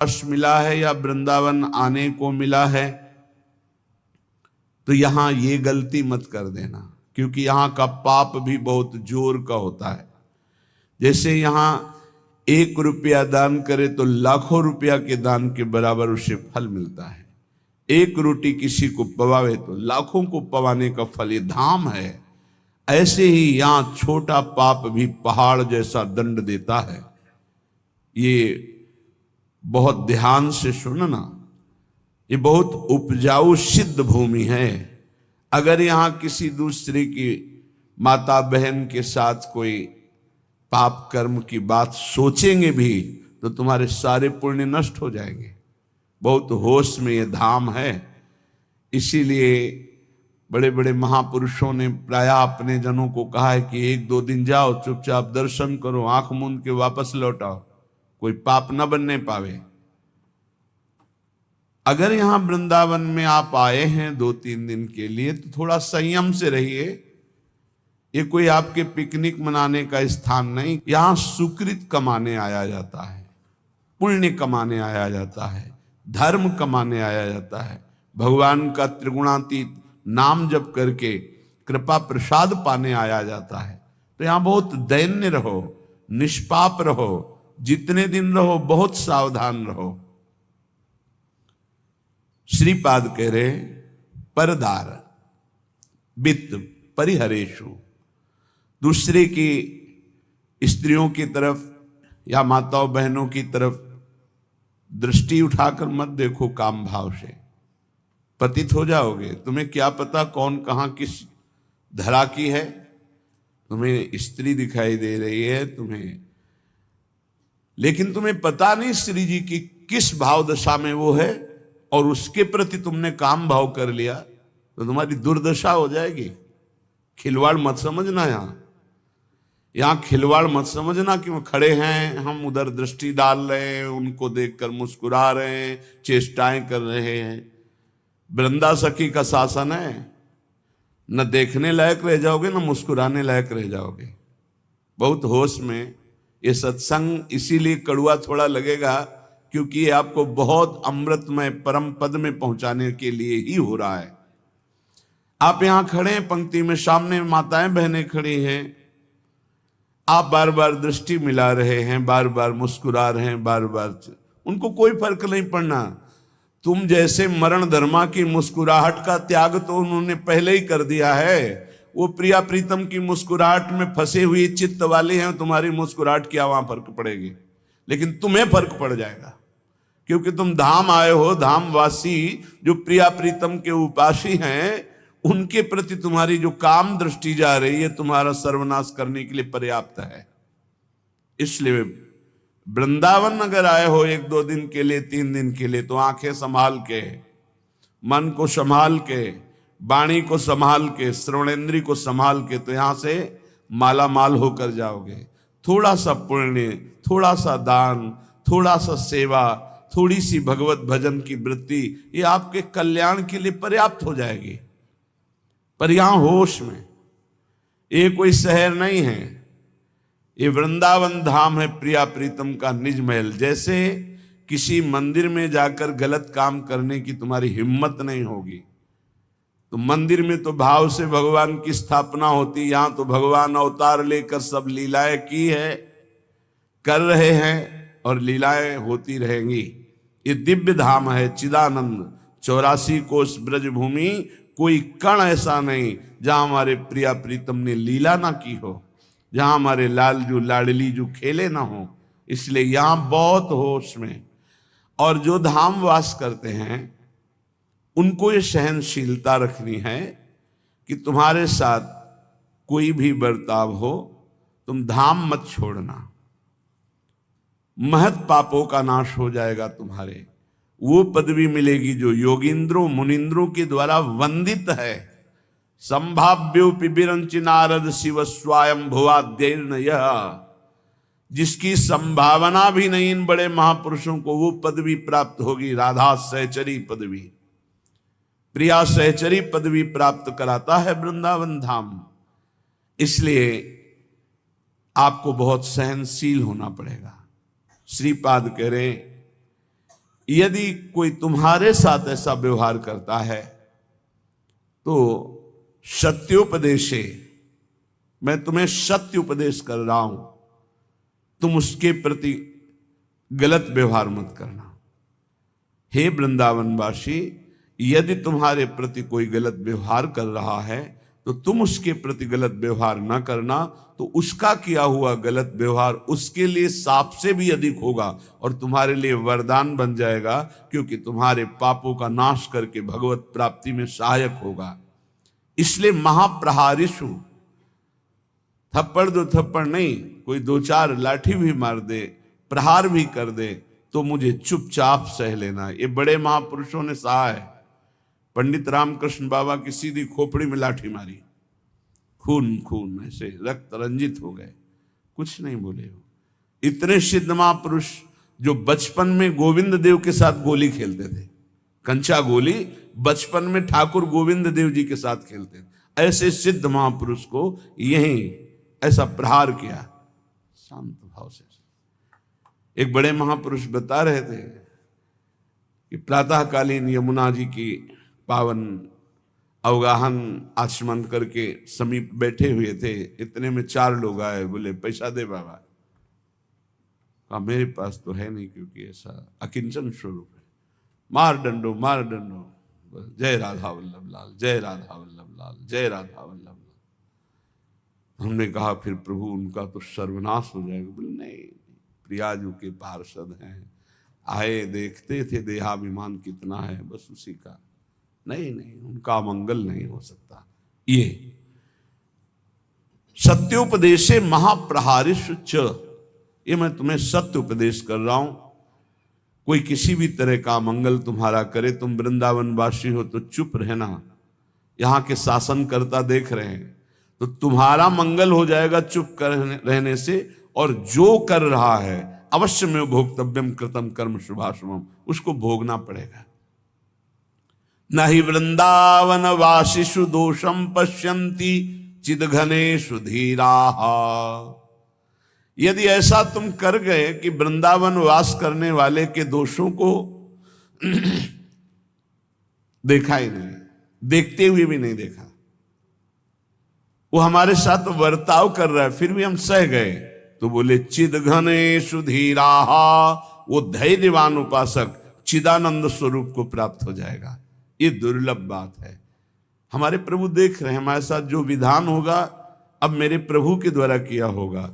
वर्ष मिला है या वृंदावन आने को मिला है, तो यहां ये गलती मत कर देना, क्योंकि यहां का पाप भी बहुत जोर का होता है। जैसे यहां 1 रुपया दान करे तो लाखों रुपया के दान के बराबर उसे फल मिलता है। 1 रोटी किसी को पवावे तो लाखों को पवाने का फल, ये धाम है। ऐसे ही यहां छोटा पाप भी पहाड़ जैसा दंड देता है। ये बहुत ध्यान से सुनना, ये बहुत उपजाऊ सिद्ध भूमि है। अगर यहां किसी दूसरे की माता बहन के साथ कोई पाप कर्म की बात सोचेंगे भी तो तुम्हारे सारे पुण्य नष्ट हो जाएंगे। बहुत होश में ये धाम है। इसीलिए बड़े बड़े महापुरुषों ने प्राय अपने जनों को कहा है कि 1-2 दिन जाओ, चुपचाप दर्शन करो, आंख मूंद के वापस लौट आओ, कोई पाप न बनने पावे। अगर यहां वृंदावन में आप आए हैं 2-3 दिन के लिए तो थोड़ा संयम से रहिए। ये कोई आपके पिकनिक मनाने का स्थान नहीं। यहां सुकृत कमाने आया जाता है, पुण्य कमाने आया जाता है, धर्म कमाने आया जाता है, भगवान का त्रिगुणातीत नाम जप करके कृपा प्रसाद पाने आया जाता है। तो यहां बहुत दैन्य रहो, निष्पाप रहो, जितने दिन रहो बहुत सावधान रहो। श्रीपाद कह रहे परदार वित्त परिहरेशु, दूसरे की स्त्रियों की तरफ या माताओं बहनों की तरफ दृष्टि उठाकर मत देखो काम भाव से, पतित हो जाओगे। तुम्हें क्या पता कौन कहां किस धरा की है। तुम्हें स्त्री दिखाई दे रही है तुम्हें, लेकिन तुम्हें पता नहीं श्री जी की किस भाव दशा में वो है, और उसके प्रति तुमने काम भाव कर लिया तो तुम्हारी दुर्दशा हो जाएगी। खिलवाड़ मत समझना। यहां खिलवाड़ मत समझना कि वो खड़े हैं, हम उधर दृष्टि डाल रहे हैं, उनको देखकर मुस्कुरा रहे हैं, चेष्टाएं कर रहे हैं। वृंदा सखी का शासन है, न देखने लायक रह जाओगे न मुस्कुराने लायक रह जाओगे। बहुत होश में। ये सत्संग इसीलिए कड़वा थोड़ा लगेगा क्योंकि ये आपको बहुत अमृतमय परम पद में पहुंचाने के लिए ही हो रहा है। आप यहां खड़े हैं पंक्ति में, सामने माताएं बहनें खड़ी हैं, आप बार बार दृष्टि मिला रहे हैं, बार बार मुस्कुरा रहे हैं, बार बार, उनको कोई फर्क नहीं पड़ना। तुम जैसे मरण धर्मा की मुस्कुराहट का त्याग तो उन्होंने पहले ही कर दिया है। वो प्रिया प्रीतम की मुस्कुराहट में फंसे हुए चित्त वाले हैं, तुम्हारी मुस्कुराहट क्या वहां फर्क पड़ेगी, लेकिन तुम्हें फर्क पड़ जाएगा क्योंकि तुम धाम आए हो। धामवासी जो प्रिया प्रीतम के उपासी हैं, उनके प्रति तुम्हारी जो काम दृष्टि जा रही है तुम्हारा सर्वनाश करने के लिए पर्याप्त है। इसलिए वृंदावन अगर आए हो 1-2 दिन के लिए, 3 दिन के लिए, तो आंखें संभाल के, मन को संभाल के, वाणी को संभाल के, श्रवणेंद्री को संभाल के, तो यहां से माला माल होकर जाओगे। थोड़ा सा पुण्य, थोड़ा सा दान, थोड़ा सा सेवा, थोड़ी सी भगवत भजन की वृत्ति, ये आपके कल्याण के लिए पर्याप्त हो जाएगी। पर यहां होश में, ये कोई शहर नहीं है, ये वृंदावन धाम है, प्रिया प्रीतम का निज महल। जैसे किसी मंदिर में जाकर गलत काम करने की तुम्हारी हिम्मत नहीं होगी, तो मंदिर में तो भाव से भगवान की स्थापना होती, यहां तो भगवान अवतार लेकर सब लीलाएं की है, कर रहे हैं और लीलाएं होती रहेंगी। ये दिव्य धाम है, चिदानंद। 84 कोस ब्रज भूमि, कोई कण ऐसा नहीं जहां हमारे प्रिया प्रीतम ने लीला ना की हो, जहां हमारे लालजू लाडली जो खेले ना हो। इसलिए यहां बहुत होश में। और जो धाम वास करते हैं उनको ये सहनशीलता रखनी है कि तुम्हारे साथ कोई भी बर्ताव हो, तुम धाम मत छोड़ना। महत पापों का नाश हो जाएगा तुम्हारे। वो पदवी मिलेगी जो योगिंद्रों मुनिंद्रों के द्वारा वंदित है। संभाव्योपि विरंच नारद शिव स्वयं भुवाद्यैर्न यह, जिसकी संभावना भी नहीं इन बड़े महापुरुषों को वो पदवी प्राप्त होगी। राधा सहचरी पदवी, प्रिया सहचरी पदवी प्राप्त कराता है वृंदावन धाम। इसलिए आपको बहुत सहनशील होना पड़ेगा। श्रीपाद कह रहे यदि कोई तुम्हारे साथ ऐसा व्यवहार करता है तो सत्योपदेशे, मैं तुम्हें सत्य उपदेश कर रहा हूं, तुम उसके प्रति गलत व्यवहार मत करना। हे वृंदावनवासी, यदि तुम्हारे प्रति कोई गलत व्यवहार कर रहा है तो तुम उसके प्रति गलत व्यवहार न करना, तो उसका किया हुआ गलत व्यवहार उसके लिए साप से भी अधिक होगा और तुम्हारे लिए वरदान बन जाएगा, क्योंकि तुम्हारे पापों का नाश करके भगवत प्राप्ति में सहायक होगा। इसलिए महाप्रहारिषु, थप्पड़ दो थप्पड़ नहीं, कोई दो चार लाठी भी मार दे, प्रहार भी कर दे, तो मुझे चुपचाप सह लेना। ये बड़े महापुरुषों ने सहा है। पंडित रामकृष्ण बाबा की सीधी खोपड़ी में लाठी मारी, खून खून ऐसे रक्त रंजित हो गए, कुछ नहीं बोले हो। इतने सिद्ध महापुरुष जो बचपन में गोविंद देव के साथ गोली खेलते थे, कंचा गोली बचपन में ठाकुर गोविंद देव जी के साथ खेलते थे, ऐसे सिद्ध महापुरुष को यहीं ऐसा प्रहार किया शांत भाव से। एक बड़े महापुरुष बता रहे थे कि प्रातःकालीन यमुना जी की पावन अवगाहन आचमन करके समीप बैठे हुए थे। इतने में 4 लोग आए, बोले पैसा दे बाबा। कहा मेरे पास तो है नहीं, क्योंकि ऐसा अकिंचन स्वरूप है। मार डंडो मार डंडो, जय राधा वल्लभ लाल, जय राधा वल्लभ लाल, जय राधा वल्लभ लाल। हमने कहा फिर प्रभु उनका तो सर्वनाश हो जाएगा। बोले नहीं, प्रियाजू के पार्षद हैं, आए देखते थे देहाभिमान कितना है, बस उसी का। नहीं नहीं, उनका मंगल नहीं हो सकता। ये सत्योपदेशे महाप्रहारिष च, ये मैं तुम्हें सत्य उपदेश कर रहा हूं। कोई किसी भी तरह का मंगल तुम्हारा करे, तुम वृंदावनवासी हो तो चुप रहना। यहां के शासनकर्ता देख रहे हैं, तो तुम्हारा मंगल हो जाएगा चुप रहने से। और जो कर रहा है अवश्य में भोक्तव्यम कृतम कर्म शुभाशुभम, उसको भोगना पड़ेगा। न ही वृंदावन वासिषु दोषम पश्यन्ति चिदघनेषु धीराः। यदि ऐसा तुम कर गए कि वृंदावन वास करने वाले के दोषों को देखा ही नहीं, देखते हुए भी नहीं देखा, वो हमारे साथ वर्ताव कर रहा है फिर भी हम सह गए, तो बोले चिदघनेषु धीराः, वो धैर्यवान उपासक चिदानंद स्वरूप को प्राप्त हो जाएगा। ये दुर्लभ बात है। हमारे प्रभु देख रहे हैं हमारे साथ जो विधान होगा अब मेरे प्रभु के द्वारा किया होगा,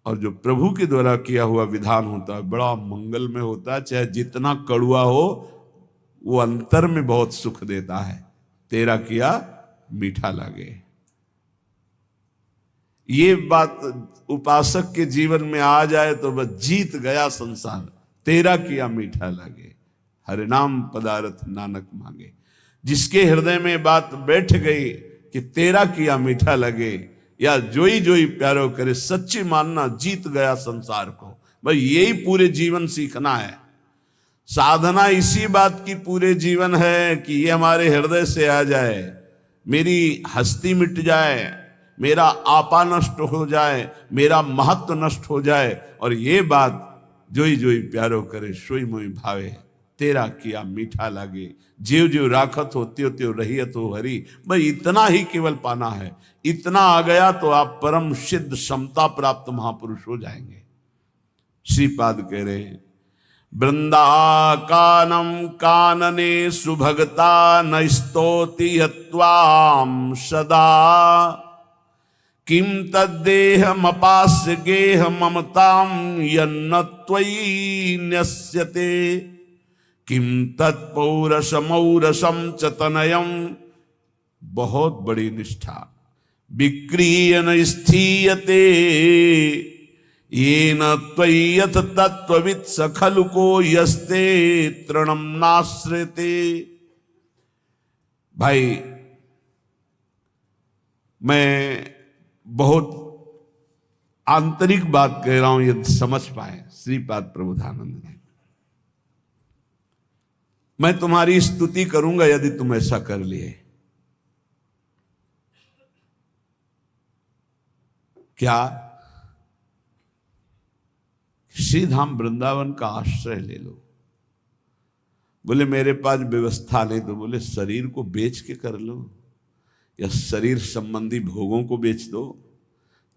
और जो प्रभु के द्वारा किया हुआ विधान होता है बड़ा मंगल में होता है। चाहे जितना कड़ुआ हो वो अंतर में बहुत सुख देता है। तेरा किया मीठा लगे, ये बात उपासक के जीवन में आ जाए तो बस जीत गया संसार। तेरा किया मीठा लगे, हरे नाम पदारथ नानक मांगे। जिसके हृदय में बात बैठ गई कि तेरा किया मीठा लगे, या जोई जोई प्यारो करे, सच्ची मानना जीत गया संसार को। भाई यही पूरे जीवन सीखना है। साधना इसी बात की पूरे जीवन है कि ये हमारे हृदय से आ जाए, मेरी हस्ती मिट जाए, मेरा आपा नष्ट हो जाए, मेरा महत्व नष्ट हो जाए, और ये बात जोई जोई प्यारो करे सोई मोई भावे, तेरा किया मीठा लागे। जीव जीव राखत हो त्यो त्यो रहियत हो हरि। भाई इतना ही केवल पाना है। इतना आ गया तो आप परम सिद्ध समता प्राप्त महापुरुष हो जाएंगे। श्रीपाद कह रहे हैं वृंदाकानम कानने सुभगता न स्तोति यत्वाम सदा, किम तद्देहमपास्य गेह ममताम यन्न त्वयि न्यस्यते, किम तत्पौरसमौरसम च तनयम। बहुत बड़ी निष्ठा। विक्रियन स्थीयते येन त्वय्यथ तत्त्ववित् स खलु को यस्ते तृणम नाश्रयते। भाई मैं बहुत आंतरिक बात कह रहा हूं, यदि समझ पाए श्रीपाद प्रबोधानंद ने। मैं तुम्हारी स्तुति करूंगा यदि तुम ऐसा कर लिए। क्या? श्रीधाम वृंदावन का आश्रय ले लो। बोले मेरे पास व्यवस्था नहीं, तो बोले शरीर को बेच के कर लो, या शरीर संबंधी भोगों को बेच दो,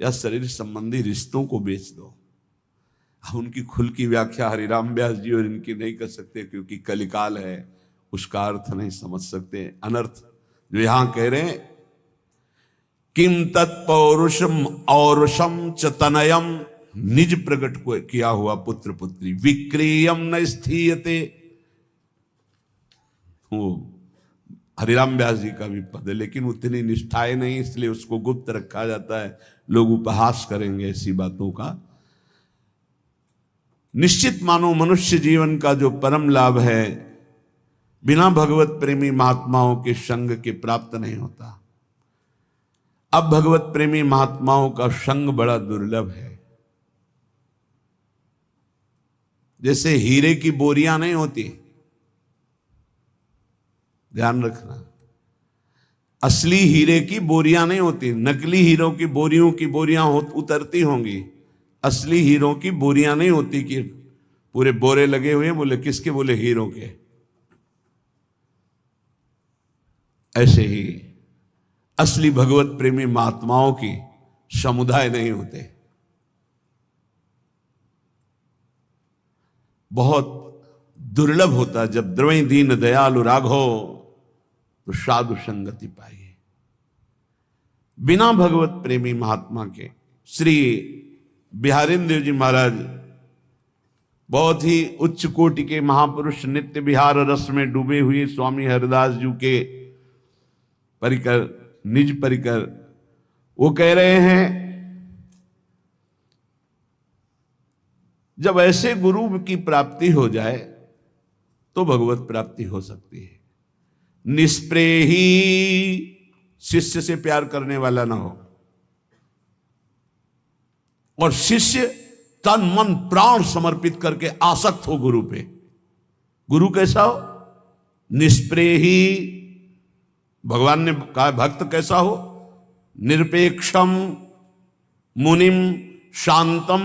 या शरीर संबंधी रिश्तों को बेच दो। अब उनकी खुल की व्याख्या हरिराम व्यास जी और इनकी नहीं कर सकते, क्योंकि कलिकाल है, उसका अर्थ नहीं समझ सकते। अनर्थ जो यहां कह रहे हैं, किम तत्पौरुषम औरुषम च तनयम, निज प्रकट को किया हुआ पुत्र पुत्री, विक्रियम न स्थीयते। वो हरिराम व्यास जी का भी पद है, लेकिन उतनी निष्ठाएं नहीं, इसलिए उसको गुप्त रखा जाता है। लोग उपहास करेंगे ऐसी बातों का। निश्चित मानो मनुष्य जीवन का जो परम लाभ है, बिना भगवत प्रेमी महात्माओं के संग के प्राप्त नहीं होता। अब भगवत प्रेमी महात्माओं का संग बड़ा दुर्लभ है। जैसे हीरे की बोरियां नहीं होती, ध्यान रखना, असली हीरे की बोरियां नहीं होती, नकली हीरों की बोरियों की बोरियां उतरती होंगी, असली हीरों की बोरियां नहीं होती कि पूरे बोरे लगे हुए हैं। बोले किसके? बोले हीरों के। ऐसे ही असली भगवत प्रेमी महात्माओं की समुदाय नहीं होते। बहुत दुर्लभ होता जब द्रवई दीन दयालु राघो तो साधु संगति पाइए। बिना भगवत प्रेमी महात्मा के श्री बिहारेंद्र जी महाराज बहुत ही उच्च कोटि के महापुरुष, नित्य विहार रस में डूबे हुए स्वामी हरिदास जी के परिकर, निज परिकर, वो कह रहे हैं जब ऐसे गुरु की प्राप्ति हो जाए तो भगवत प्राप्ति हो सकती है। निष्प्रेही शिष्य से प्यार करने वाला ना हो, और शिष्य तन मन प्राण समर्पित करके आसक्त हो गुरु पे। गुरु कैसा हो? निष्प्रेही। भगवान ने कहा भक्त कैसा हो? निरपेक्षम मुनिम शांतम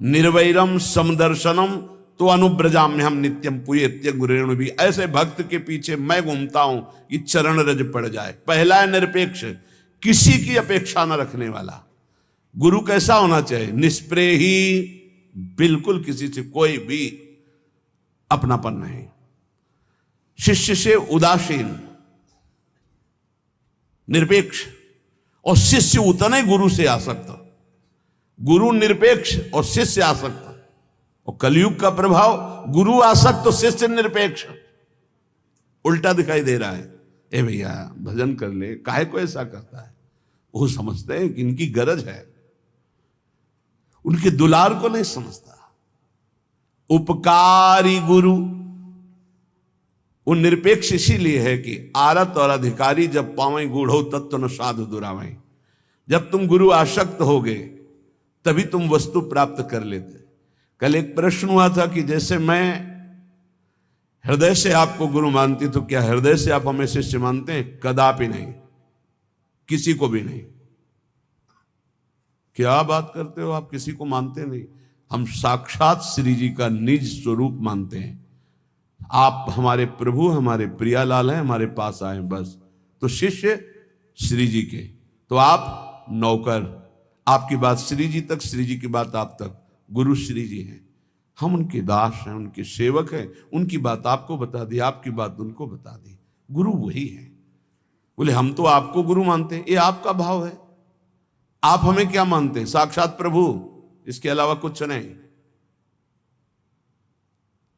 निर्वैरम समदर्शनम तो अनुब्रजाम में हम नित्यम पुयेत्य गुरेणु भी। ऐसे भक्त के पीछे मैं घूमता हूं कि चरण रज पड़ जाए। पहला है निरपेक्ष, किसी की अपेक्षा न रखने वाला। गुरु कैसा होना चाहिए? निष्प्रेही, बिल्कुल किसी से कोई भी अपनापन नहीं, शिष्य से उदासीन, निरपेक्ष, और शिष्य उतने गुरु से आसक्त। गुरु निरपेक्ष और शिष्य आसक्त, और कलयुग का प्रभाव गुरु आसक्त तो शिष्य निरपेक्ष। उल्टा दिखाई दे रहा है। ए भैया भजन कर ले, काहे को ऐसा करता है? वो समझते हैं कि इनकी गरज है, उनके दुलार को नहीं समझता। उपकारी गुरु वो निरपेक्ष इसीलिए है कि आरत और अधिकारी जब पावे गूढ़ो तत्व न साधु दुरावें। जब तुम गुरु आसक्त हो गए तभी तुम वस्तु प्राप्त कर लेते। कल एक प्रश्न हुआ था कि जैसे मैं हृदय से आपको गुरु मानती, तो क्या हृदय से आप हमें शिष्य मानते हैं? कदापि नहीं, किसी को भी नहीं। क्या बात करते हो आप? किसी को मानते नहीं। हम साक्षात श्री जी का निज स्वरूप मानते हैं। आप हमारे प्रभु, हमारे प्रियालाल हैं, हमारे पास आए बस। तो शिष्य श्री जी के, तो आप नौकर, आपकी बात श्री जी तक, श्री जी की बात आप तक। गुरु श्री जी हैं, हम उनके दास हैं, उनके सेवक हैं। उनकी बात आपको बता दी, आपकी बात उनको बता दी। गुरु वही है। बोले हम तो आपको गुरु मानते हैं। ये आपका भाव है। आप हमें क्या मानते हैं? साक्षात प्रभु, इसके अलावा कुछ नहीं।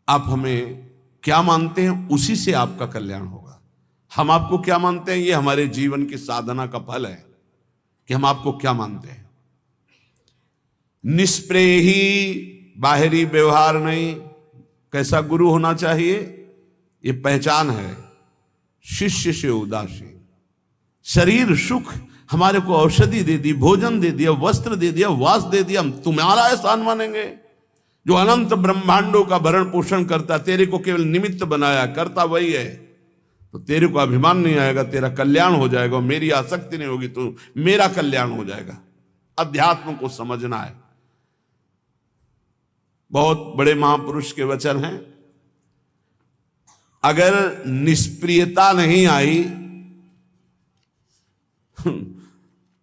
आप हमें क्या मानते हैं, उसी से आपका कल्याण होगा। हम आपको क्या मानते हैं, ये हमारे जीवन की साधना का फल है कि हम आपको क्या मानते हैं। निष्प्रेही, बाहरी व्यवहार नहीं। कैसा गुरु होना चाहिए? ये पहचान है। शिष्य से उदासीन। शरीर सुख, हमारे को औषधि दे दी, भोजन दे दिया, वस्त्र दे दिया, वास दे दिया, हम तुम्हारा एहसान मानेंगे? जो अनंत ब्रह्मांडों का भरण पोषण करता, तेरे को केवल निमित्त बनाया, करता वही है, तो तेरे को अभिमान नहीं आएगा, तेरा कल्याण हो जाएगा। मेरी आसक्ति नहीं होगी तो मेरा कल्याण हो जाएगा। अध्यात्म को समझना है। बहुत बड़े महापुरुष के वचन हैं। अगर निष्प्रियता नहीं आई,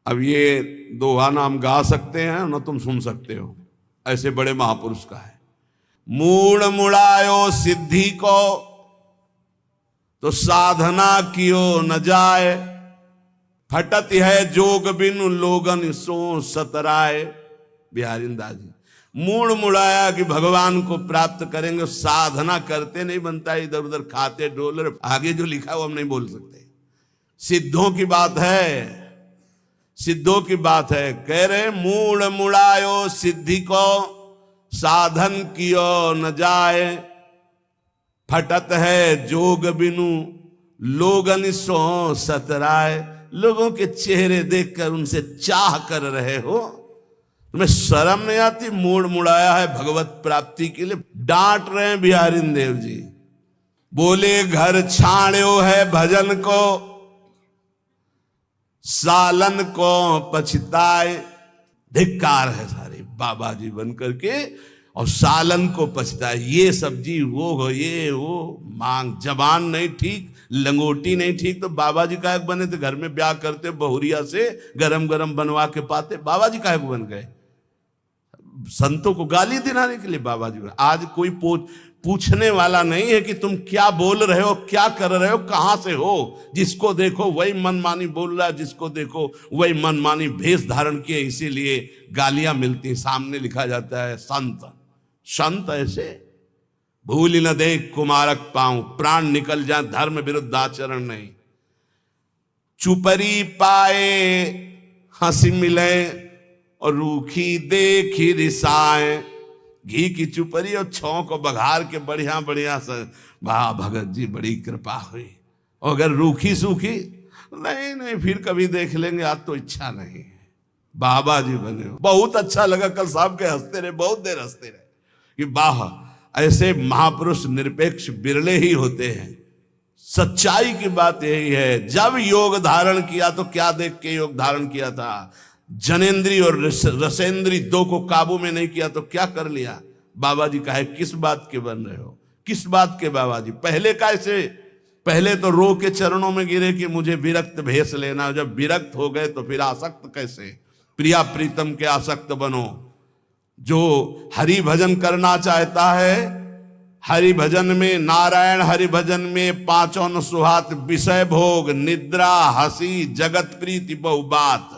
अब ये दोहा ना हम गा सकते हैं ना तुम सुन सकते हो, ऐसे बड़े महापुरुष का है। मूड मुड़ायो सिद्धि को तो साधना कियो न जाए, फटत है जोग बिनु लोगन सो सतराए। बिहारी दास जी, मूड मुड़ाया कि भगवान को प्राप्त करेंगे, साधना करते नहीं बनता, इधर उधर खाते डोलर, आगे जो लिखा है वो हम नहीं बोल सकते। सिद्धों की बात है, सिद्धों की बात है। कह रहे मूड मुड़ायो सिद्धि को साधन कियो न जाए, फटत है जोग बिनु लोगन सो सतराए। लोगों के चेहरे देखकर उनसे चाह कर रहे हो, तुम्हें शर्म नहीं आती? मूड मुड़ाया है भगवत प्राप्ति के लिए, डांट रहे हैं बिहारी देव जी। बोले घर छाड़ो है भजन को सालन को पछताए। धिक्कार है सारे बाबा जी बन करके और सालन को पछताए। ये सब्जी वो हो, ये वो मांग, जबान नहीं ठीक, लंगोटी नहीं ठीक, तो बाबा जी काहे बने थे? घर में ब्याह करते बहुरिया से गरम गरम बनवा के पाते, बाबा जी काहे बन गए? संतों को गाली दिलाने के लिए बाबा जी। आज कोई पूछने वाला नहीं है कि तुम क्या बोल रहे हो, क्या कर रहे हो, कहां से हो। जिसको देखो वही मनमानी बोल रहा है, जिसको देखो वही मनमानी भेष धारण किए, इसीलिए गालियां मिलती। सामने लिखा जाता है संत, संत ऐसे भूल न देख कुमारक पाऊं, प्राण निकल जाए धर्म विरुद्ध आचरण नहीं। चुपरी पाए हंसी मिले और रूखी देखी रिसाए। घी की चुपरी और छौ को बघार के बढ़िया बढ़िया से, वाह भगत जी बड़ी कृपा हुई। और अगर रूखी सूखी, नहीं नहीं फिर कभी देख लेंगे, आज तो इच्छा नहीं है। बाबा जी बने हो, बहुत अच्छा लगा। कल साहब के हंसते रहे, बहुत देर हंसते रहे कि वाह, ऐसे महापुरुष निरपेक्ष बिरले ही होते हैं। सच्चाई की बात यही है। जब योग धारण किया तो क्या देख के योग धारण किया था? जनेन्द्री और रसेंद्री दो को काबू में नहीं किया तो क्या कर लिया? बाबा जी कहे किस बात के बन रहे हो, किस बात के बाबा जी? पहले कैसे? पहले तो रो के चरणों में गिरे कि मुझे विरक्त भेष लेना। जब विरक्त हो गए तो फिर आसक्त कैसे? प्रिया प्रीतम के आसक्त बनो। जो हरि भजन करना चाहता है, हरि भजन में, नारायण हरि भजन में पांचों न सुहात, विषय भोग निद्रा हंसी जगत प्रीति बहु बात।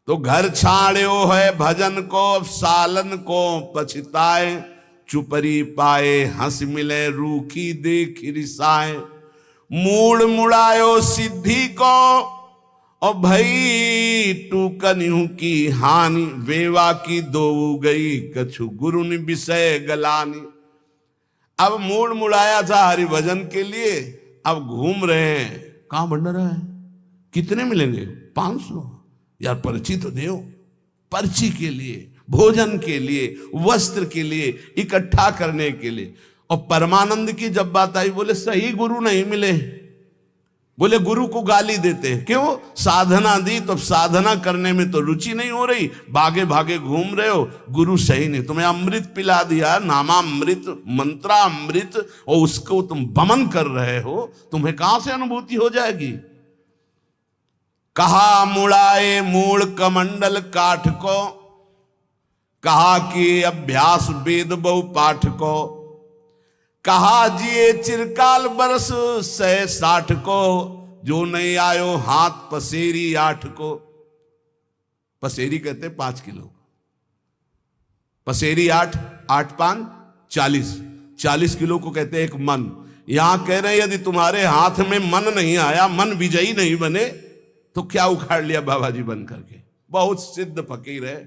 तो घर छाड़ो है भजन को सालन को पछताए। चुपरी पाए हंस मिले रूखी देख रिसाए। मूड मुड़ायो सिद्धि को और भई टूकन्यू की हानि। वेवा की दो गई कछु गुरु ने विषय गलानी। अब मूड मुड़ाया था हरिभजन के लिए, अब घूम रहे हैं। कहां भंडारा है? कितने मिलेंगे? 500। यार पर्ची तो दो। पर्ची के लिए, भोजन के लिए, वस्त्र के लिए, इकट्ठा करने के लिए। और परमानंद की जब बात आई, बोले सही गुरु नहीं मिले। बोले गुरु को गाली देते हैं। क्यों? साधना दी तो साधना करने में तो रुचि नहीं हो रही, भागे भागे घूम रहे हो, गुरु सही नहीं। तुम्हें अमृत पिला दिया, नामामृत मंत्रामृत, और उसको तुम बमन कर रहे हो, तुम्हें कहां से अनुभूति हो जाएगी? कहा मुड़ाए मूल कमंडल काठ को, कहा कि अभ्यास वेद बहु पाठ को। कहा जिए चिरकाल बरस 160 को, जो नहीं आयो हाथ पसेरी 8 को। पसेरी कहते 5 किलो, पसेरी 8, 8 5 40, 40 किलो को कहते हैं एक मन। यहां कह रहे हैं यदि तुम्हारे हाथ में मन नहीं आया, मन विजयी नहीं बने, तो क्या उखाड़ लिया बाबा जी बन करके? बहुत सिद्ध फकीर है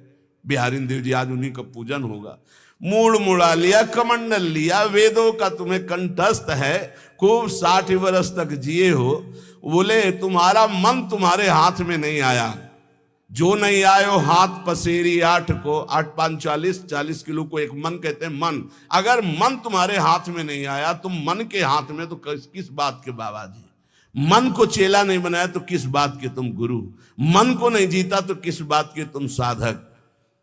बिहारी देव जी, आज उन्हीं का पूजन होगा। मूड मुड़ा लिया, कमंडल लिया, वेदों का तुम्हें कंठस्थ है, खूब 60 वर्ष तक जिए हो। बोले तुम्हारा मन तुम्हारे हाथ में नहीं आया। जो नहीं आयो हाथ पसेरी 8 को, 8 5 40, 40 किलो को एक मन कहते हैं। मन, अगर मन तुम्हारे हाथ में नहीं आया, तुम मन के हाथ में, तो किस बात के बाबा जी? मन को चेला नहीं बनाया तो किस बात के तुम गुरु? मन को नहीं जीता तो किस बात के तुम साधक?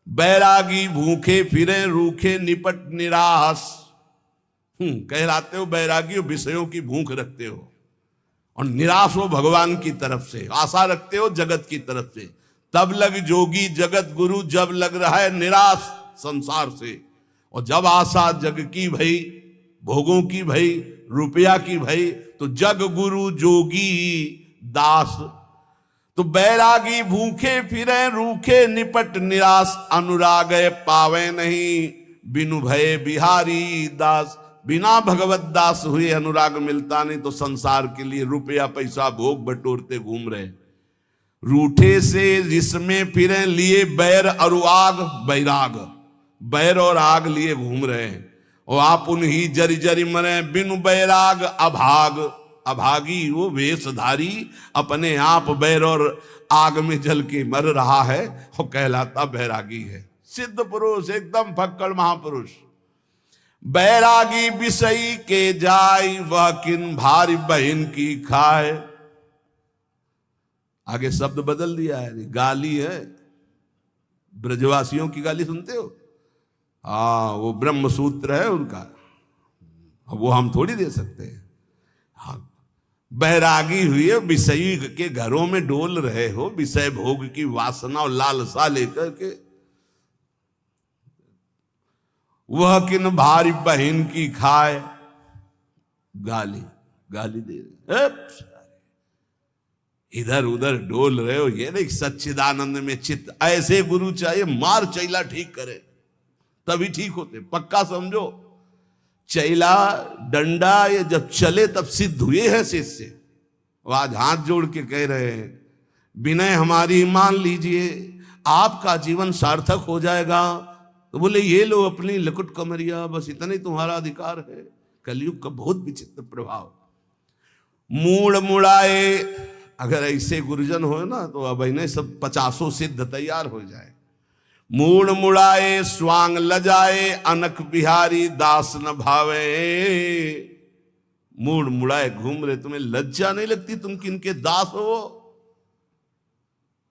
बैरागी भूखे फिरे रूखे निपट निराहस। कहलाते हो बैरागी, हो विषयों की भूख रखते हो और निराश हो भगवान की तरफ से, आशा रखते हो जगत की तरफ से। तब लग जोगी जगत गुरु, जब लग रहा है निराश संसार से। और जब आशा जग की भई, भोगों की भई, रुपया की भई, तो जग गुरु जोगी दास। तो बैरागी भूखे फिरे रूखे, निपट निराश अनुराग पावे नहीं, बिनु भय बिहारी दास। बिना भगवत दास हुए अनुराग मिलता नहीं, तो संसार के लिए रुपया पैसा भोग बटोरते घूम रहे। रूठे से जिसमें फिरे लिए बैर और आग, बैराग बैर और आग लिए घूम रहे हैं। और आप उन्हीं जरी जरी मरे, बिनु बैराग अभाग। अभागी वो वेशधारी अपने आप बैर और आग में जल के मर रहा है, वो कहलाता बैरागी है। सिद्ध पुरुष, एकदम फक्कड़ महापुरुष। बैरागी विषयी के जाय, वह किन भारी बहन की खाए। आगे शब्द बदल दिया है, गाली है। ब्रजवासियों की गाली सुनते हो? हाँ, वो ब्रह्म सूत्र है उनका, वो हम थोड़ी दे सकते हैं। हाँ, बैरागी हुए विषयी के घरों में डोल रहे हो, विषय भोग की वासना और लालसा लेकर के। वह किन भारी बहन की खाए, गाली गाली दे रहे, इधर उधर डोल रहे हो। ये नहीं सच्चिदानंद में चित्त, ऐसे गुरु चाहिए मार चैला ठीक करे तभी ठीक होते। पक्का समझो, चैला डंडा ये जब चले तब सिद्ध हुए हैं शिष्य। आज हाथ जोड़ के कह रहे हैं, विनय हमारी मान लीजिए, आपका जीवन सार्थक हो जाएगा। तो बोले ये लो अपनी लकुट कमरिया, बस इतना ही तुम्हारा अधिकार है। कलयुग का बहुत विचित्र प्रभाव। मूड़ मुड़ाए, अगर ऐसे गुरुजन हो ना तो अब इन्हें सब 50 सिद्ध तैयार हो जाए। मूड़ मुड़ाए स्वांग लजाए, अनक बिहारी दास न भावे। मूड़ मुड़ाए घूम रहे, तुम्हें लज्जा नहीं लगती तुम किनके दास हो?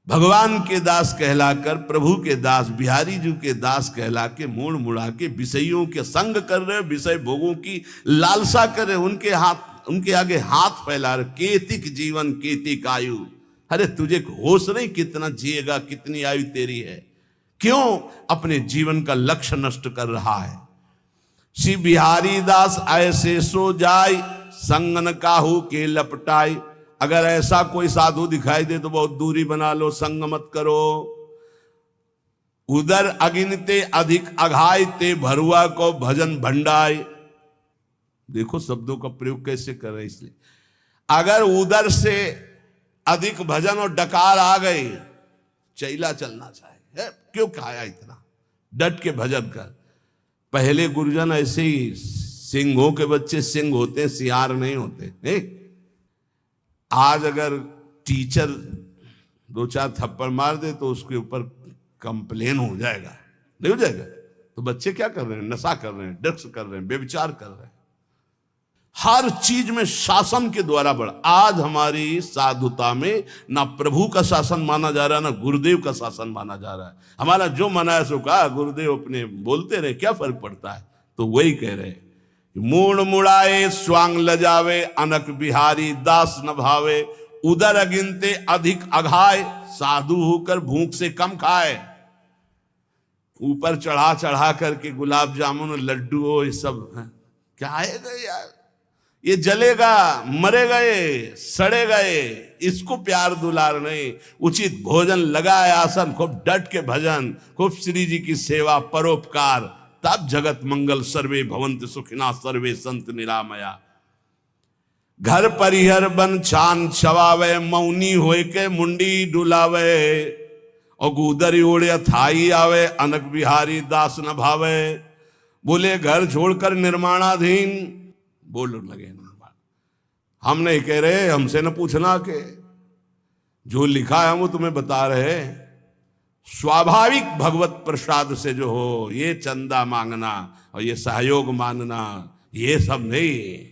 भगवान के दास कहलाकर, प्रभु के दास, बिहारी जी के दास कहला के मूड़ मुड़ा के विषयों के संग कर रहे, विषय भोगों की लालसा कर रहे, उनके आगे हाथ फैला रहे। केतिक जीवन केतिक आयु। अरे तुझे होश नहीं कितना जिएगा, कितनी आयु तेरी है? क्यों अपने जीवन का लक्ष्य नष्ट कर रहा है? श्री बिहारी दास ऐसे सो जाय, संगन काहू के लपटाई। अगर ऐसा कोई साधु दिखाई दे तो बहुत दूरी बना लो, संग मत करो। उधर अगिनते अधिक अघाय, ते भरुआ को भजन भंडाय। देखो शब्दों का प्रयोग कैसे कर रहे। इसलिए अगर उधर से अधिक भजन और डकार आ गए, चैला चलना चाहिए। क्यों खाया इतना? डट के भजन कर। पहले गुरुजन ऐसे ही, सिंहों के बच्चे सिंह होते, सियार नहीं होते। आज अगर टीचर 2-4 थप्पड़ मार दे तो उसके ऊपर कंप्लेन हो जाएगा, नहीं हो जाएगा? तो बच्चे क्या कर रहे हैं? नशा कर रहे हैं, ड्रग्स कर रहे हैं, व्यभिचार कर रहे हैं। हर चीज में शासन के द्वारा बढ़ा। आज हमारी साधुता में ना प्रभु का शासन माना जा रहा है, ना गुरुदेव का शासन माना जा रहा है। हमारा जो मना है सो कहा, गुरुदेव अपने बोलते रहे, क्या फर्क पड़ता है? तो वही कह रहे, मूड़ मुड़ाए स्वांग लजावे, अनक बिहारी दास न भावे। उदर अगिनते अधिक अघाय, साधु होकर भूख से कम खाए। ऊपर चढ़ा चढ़ा करके गुलाब जामुन लड्डू हो, ये सब क्या आएगा यार? ये जलेगा, मरेगा, ये सड़ेगा, ये इसको प्यार दुलार नहीं। उचित भोजन लगाए, आसन, खूब डट के भजन, खूब श्री जी की सेवा, परोपकार, तब जगत मंगल सर्वे भवंत सुखिना सर्वे संत निरामया। घर परिहर बन छान छवावे, मौनी होए के मुंडी डुलावे। और गुदरी ओढ़े थाई आवे, अनक बिहारी दास न भावे। बोले घर छोड़कर निर्माणाधीन, बोल लगे निर्माण। हम नहीं कह रहे, हमसे न पूछना के जो लिखा है वो तुम्हें बता रहे। स्वाभाविक भगवत प्रसाद से जो हो, ये चंदा मांगना और ये सहयोग मानना, ये सब नहीं।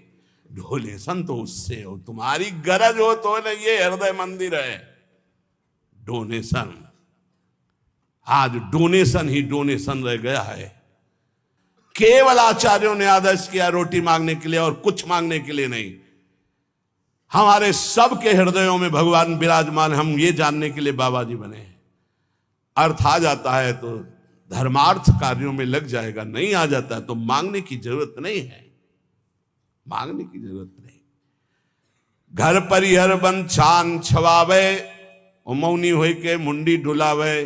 डोनेशन तो उससे हो, तुम्हारी गरज हो तो ना। ये हृदय मंदिर है। डोनेशन, आज डोनेशन ही डोनेशन रह गया है। केवल आचार्यों ने आदेश किया रोटी मांगने के लिए और कुछ मांगने के लिए नहीं। हमारे सबके हृदयों में भगवान विराजमान, हम ये जानने के लिए बाबा जी बने। अर्थ आ जाता है तो धर्मार्थ कार्यों में लग जाएगा, नहीं आ जाता है तो मांगने की जरूरत नहीं है, मांगने की जरूरत नहीं। घर परिहर बन छान छवावे, और मौनी होई के मुंडी डुलावे।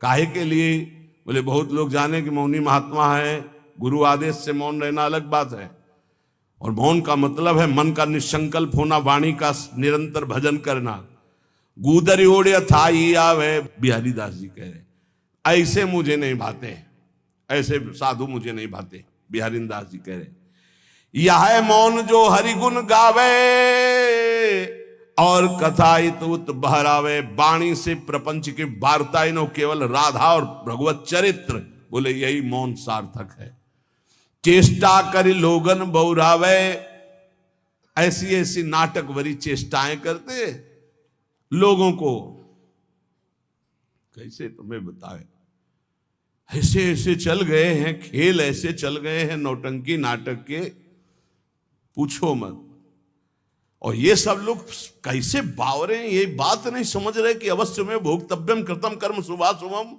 काहे के लिए? बोले बहुत लोग जाने कि मौनी महात्मा है, गुरु आदेश से मौन रहना अलग बात है। और मौन का मतलब है मन का निसंकल्प होना, वाणी का निरंतर भजन करना। गूदरी ओढ़ थाई आवे, बिहारी दास जी कह रहे, ऐसे मुझे नहीं भाते, ऐसे साधु मुझे नहीं भाते, बिहारी दास जी कह रहे। यह है मौन जो हरिगुण गावे, और कथाइत उत बहरावे। वाणी से प्रपंच की वार्ताएं नो, केवल राधा और भगवत चरित्र, बोले यही मौन सार्थक है। चेष्टा करी लोगन बौरावे, ऐसी ऐसी नाटक भरी चेष्टाएं करते लोगों को। कैसे तुम्हें बताए, ऐसे ऐसे चल गए हैं खेल, ऐसे चल गए हैं नौटंकी नाटक के, पूछो मत। और ये सब लोग कैसे बावरे हैं, ये बात नहीं समझ रहे कि अवश्य में भोक्तव्यम कृतम कर्म शुभाशुभम।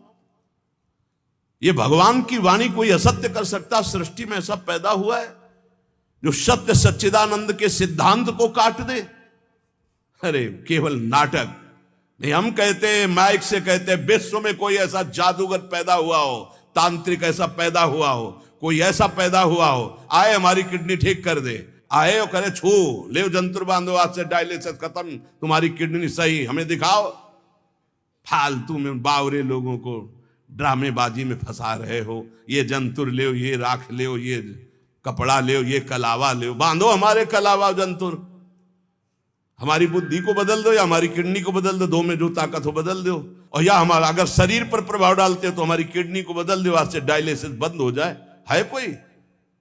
ये भगवान की वाणी कोई असत्य कर सकता? सृष्टि में ऐसा पैदा हुआ है जो सत्य सच्चिदानंद के सिद्धांत को काट दे? अरे केवल नाटक नहीं। हम कहते हैं, माइक से कहते हैं, विश्व में कोई ऐसा जादूगर पैदा हुआ हो, तांत्रिक ऐसा पैदा हुआ हो, कोई ऐसा पैदा हुआ हो, आए हमारी किडनी ठीक कर दे, आए और करे छू ले जंतुर बांधो, आज से डायलिसिस खत्म, तुम्हारी किडनी सही, हमें दिखाओ। फालतू में बावरे लोगों को ड्रामेबाजी में फंसा रहे हो। ये जंतुर ले, ये राख ले, ये कपड़ा ले, ये कलावा ले, बांधो हमारे कलावा जंतुर। हमारी बुद्धि को बदल दो या हमारी किडनी को बदल दो, दो में जो ताकत हो बदल दो। और या हमारा अगर शरीर पर प्रभाव डालते हो तो हमारी किडनी को बदल दो, आज से डायलिसिस बंद हो जाए। है कोई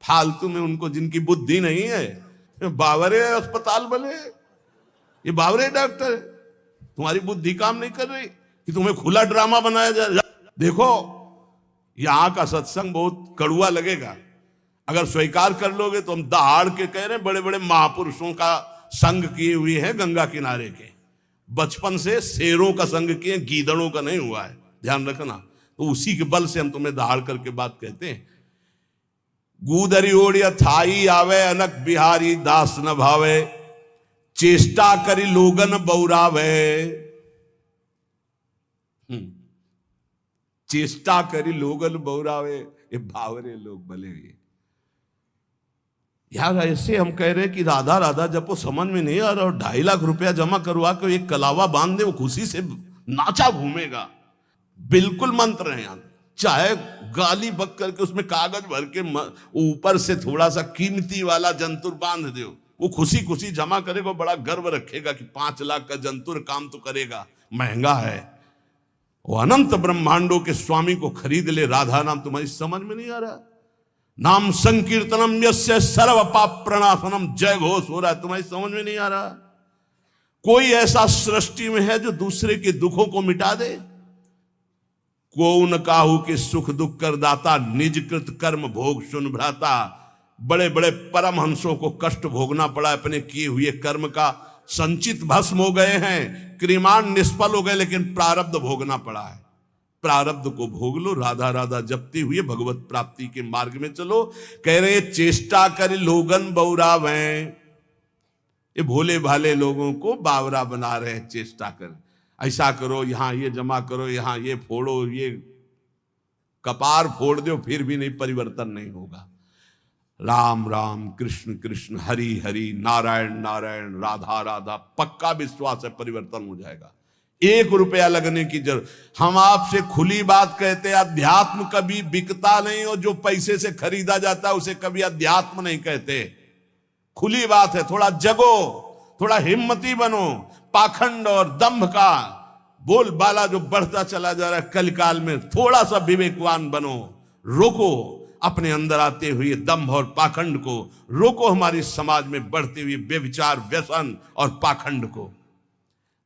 फालतू में उनको जिनकी बुद्धि नहीं है, बावरे अस्पताल बने, ये बावरे डॉक्टर, तुम्हारी बुद्धि काम नहीं कर रही कि तुम्हें खुला ड्रामा बनाया जाए। देखो यहां का सत्संग बहुत कड़ुआ लगेगा, अगर स्वीकार कर लोगे तो हम दहाड़ के कह रहे हैं, बड़े बड़े महापुरुषों का संग किए हुए हैं गंगा किनारे के, बचपन से शेरों का संग किए, गीदड़ों का नहीं हुआ है, ध्यान रखना। तो उसी के बल से हम तुम्हें दहाड़ करके बात कहते हैं। गूदरी ओढ़िया थाई आवे, अनक बिहारी दास न भावे। चेष्टा करी लोगन बौरावे, चेष्टा करी लोगन बौरावे, ये भावरे लोग भले हुए। यार ऐसे हम कह रहे हैं कि राधा राधा जब वो समझ में नहीं आ रहा, और 2.5 लाख रुपया जमा करवा के एक कलावा बांध दे, वो खुशी से नाचा घूमेगा। बिल्कुल मंत्र है यहाँ, चाहे गाली बक करके उसमें कागज भर के ऊपर से थोड़ा सा कीमती वाला जंतुर बांध दो, वो खुशी खुशी जमा करेगा, बड़ा गर्व रखेगा कि 5 लाख का जंतुर काम तो करेगा, महंगा है। वो अनंत ब्रह्मांडों के स्वामी को खरीद ले। राधा नाम तुम्हारी समझ में नहीं आ रहा? नाम संकीर्तनम यस्य सर्व पाप प्रणाशनम, जय घोष हो रहा है, तुम्हारी समझ में नहीं आ रहा? कोई ऐसा सृष्टि में है जो दूसरे के दुखों को मिटा दे? को न काहू के सुख दुख कर दाता, निज कृत कर्म भोग सुन भ्राता। बड़े बड़े परमहंसों को कष्ट भोगना पड़ा, अपने किए हुए कर्म का संचित भस्म हो गए हैं, क्रिमान निष्फल हो गए, लेकिन प्रारब्ध भोगना पड़ा है। प्रारब्ध को भोग लो, राधा राधा जपते हुए भगवत प्राप्ति के मार्ग में चलो। कह रहे चेष्टा कर लोगन बौरावे, ये भोले भाले लोगों को बावरा बना रहे हैं। चेष्टा कर, ऐसा करो, यहां ये जमा करो, यहां ये फोड़ो, ये कपार फोड़ दो, फिर भी नहीं, परिवर्तन नहीं होगा। राम राम कृष्ण कृष्ण हरि हरि नारायण नारायण राधा राधा, पक्का विश्वास है परिवर्तन हो जाएगा। 1 रुपया लगने की जरूरत। हम आपसे खुली बात कहते हैं, अध्यात्म कभी बिकता नहीं, और जो पैसे से खरीदा जाता है उसे कभी अध्यात्म नहीं कहते। खुली बात है, थोड़ा जगो, थोड़ा हिम्मती बनो। पाखंड और दंभ का बोलबाला जो बढ़ता चला जा रहा है कलकाल में, थोड़ा सा विवेकवान बनो, रोको अपने अंदर आते हुए दंभ और पाखंड को, रोको हमारी समाज में बढ़ते हुए व्यभिचार व्यसन और पाखंड को।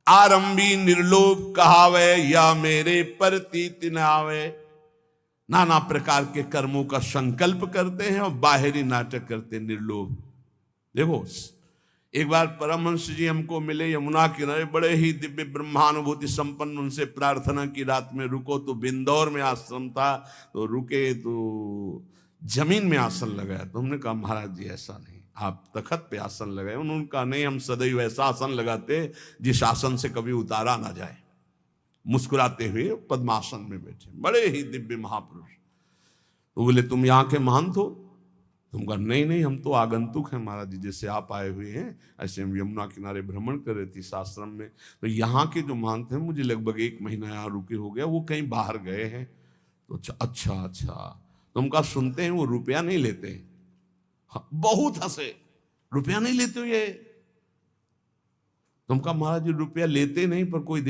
आरंभी निर्लोभ कहावे, या मेरे प्रतीत न आवे। नाना प्रकार के कर्मों का संकल्प करते हैं और बाहरी नाटक करते हैं निर्लोभ। देखो, एक बार परमहंस जी हमको मिले यमुना किनारे, बड़े ही दिव्य ब्रह्मानुभूति संपन्न। उनसे प्रार्थना की रात में रुको, तो बिंदौर में आश्रम था, तो रुके तो जमीन में आसन लगाया। तो हमने कहा महाराज जी ऐसा नहीं, आप तखत पे आसन लगाए। उन्होंने कहा नहीं, हम सदैव ऐसा आसन लगाते जिस आसन से कभी उतारा ना जाए। मुस्कुराते हुए पद्मासन में बैठे, बड़े ही दिव्य महापुरुष। तो बोले तुम यहाँ के महंत हो? तुम कहा नहीं नहीं, हम तो आगंतुक हैं महाराज जी, जैसे आप आए हुए हैं ऐसे हम यमुना किनारे भ्रमण कर रहे थे आश्रम में। तो यहाँ के जो महंत हैं, मुझे लगभग 1 महीना यहाँ रुके हो गया, वो कहीं बाहर गए हैं। तो अच्छा अच्छा। तुम कहा सुनते हैं वो रुपया नहीं लेते? हाँ, बहुत हंसे, रुपया नहीं लेते हो ये? तुम कहा महाराज जी रुपया लेते नहीं, पर कोई देता